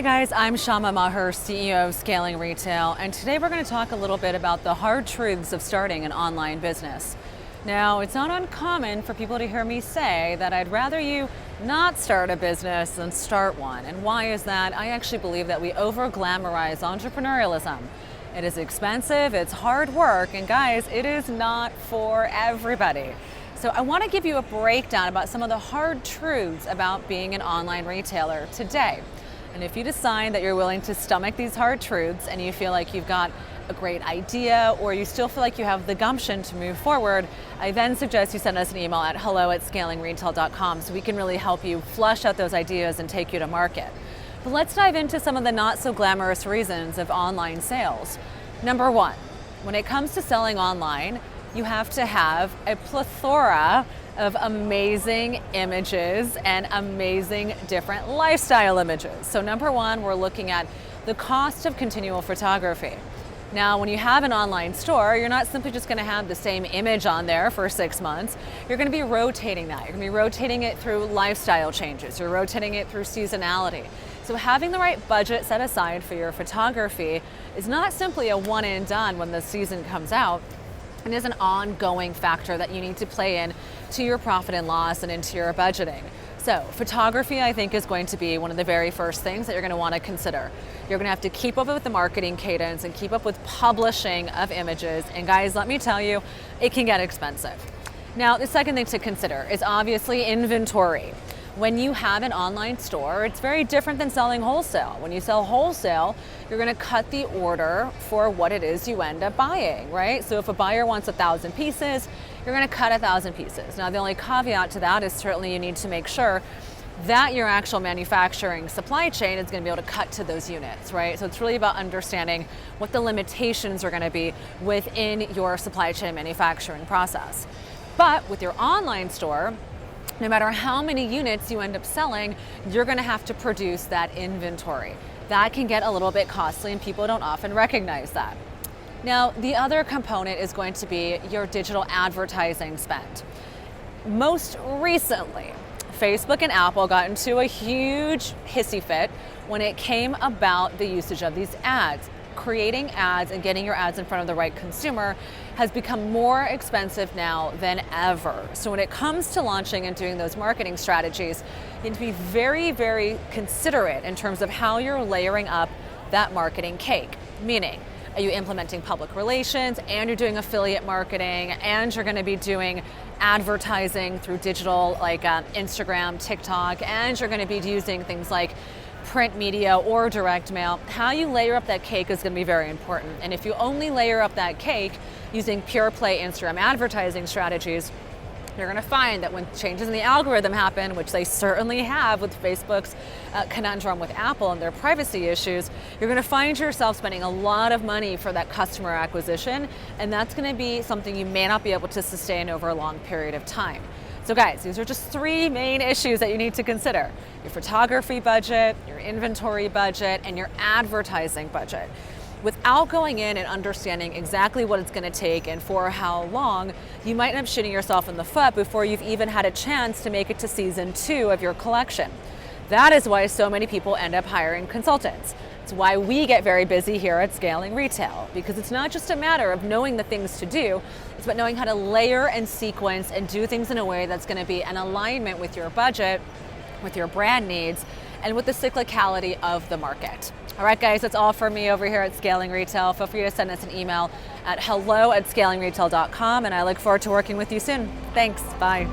Hi guys, I'm Syama, Meagher, CEO of Scaling Retail, and today we're going to talk a little bit about the hard truths of starting an online business. Now, it's not uncommon for people to hear me say that I'd rather you not start a business than start one. And why is that? I actually believe that we over-glamorize entrepreneurialism. It is expensive, it's hard work, and guys, it is not for everybody. So I want to give you a breakdown about some of the hard truths about being an online retailer today. And if you decide that you're willing to stomach these hard truths and you feel like you've got a great idea or you still feel like you have the gumption to move forward, I then suggest you send us an email at hello@scalingretail.com so we can really help you flush out those ideas and take you to market. But let's dive into some of the not so glamorous reasons of online sales. Number one, when it comes to selling online, you have to have a plethora of amazing images and amazing different lifestyle images. So number one, we're looking at the cost of continual photography. Now, when you have an online store, you're not simply just going to have the same image on there for 6 months. You're going to be rotating that. You're going to be rotating it through lifestyle changes. You're rotating it through seasonality. So having the right budget set aside for your photography is not simply a one and done when the season comes out. It is an ongoing factor that you need to play in to your profit and loss and into your budgeting. So photography, I think, is going to be one of the very first things that you're going to want to consider. You're going to have to keep up with the marketing cadence and keep up with publishing of images. And guys, let me tell you, it can get expensive. Now, the second thing to consider is obviously inventory. When you have an online store, it's very different than selling wholesale. When you sell wholesale, you're going to cut the order for what it is you end up buying, right? So if a buyer wants 1,000 pieces, you're going to cut 1,000 pieces. Now, the only caveat to that is certainly you need to make sure that your actual manufacturing supply chain is going to be able to cut to those units, right? So it's really about understanding what the limitations are going to be within your supply chain manufacturing process. But with your online store, no matter how many units you end up selling, you're going to have to produce that inventory. That can get a little bit costly and people don't often recognize that. Now, the other component is going to be your digital advertising spend. Most recently, Facebook and Apple got into a huge hissy fit when it came about the usage of these ads. Creating ads and getting your ads in front of the right consumer has become more expensive now than ever. So when it comes to launching and doing those marketing strategies, you need to be very, very considerate in terms of how you're layering up that marketing cake. Meaning, are you implementing public relations and you're doing affiliate marketing and you're going to be doing advertising through digital like Instagram, TikTok, and you're going to be using things like print media or direct mail. How you layer up that cake is going to be very important. And if you only layer up that cake using pure play Instagram advertising strategies, you're going to find that when changes in the algorithm happen, which they certainly have with Facebook's conundrum with Apple and their privacy issues, you're going to find yourself spending a lot of money for that customer acquisition, and that's going to be something you may not be able to sustain over a long period of time. So guys, these are just 3 main issues that you need to consider. Your photography budget, your inventory budget, and your advertising budget. Without going in and understanding exactly what it's going to take and for how long, you might end up shooting yourself in the foot before you've even had a chance to make it to season 2 of your collection. That is why so many people end up hiring consultants. It's why we get very busy here at Scaling Retail, because it's not just a matter of knowing the things to do, it's about knowing how to layer and sequence and do things in a way that's going to be in alignment with your budget, with your brand needs, and with the cyclicality of the market. All right, guys, that's all for me over here at Scaling Retail. Feel free to send us an email at hello@scalingretail.com, and I look forward to working with you soon. Thanks. Bye.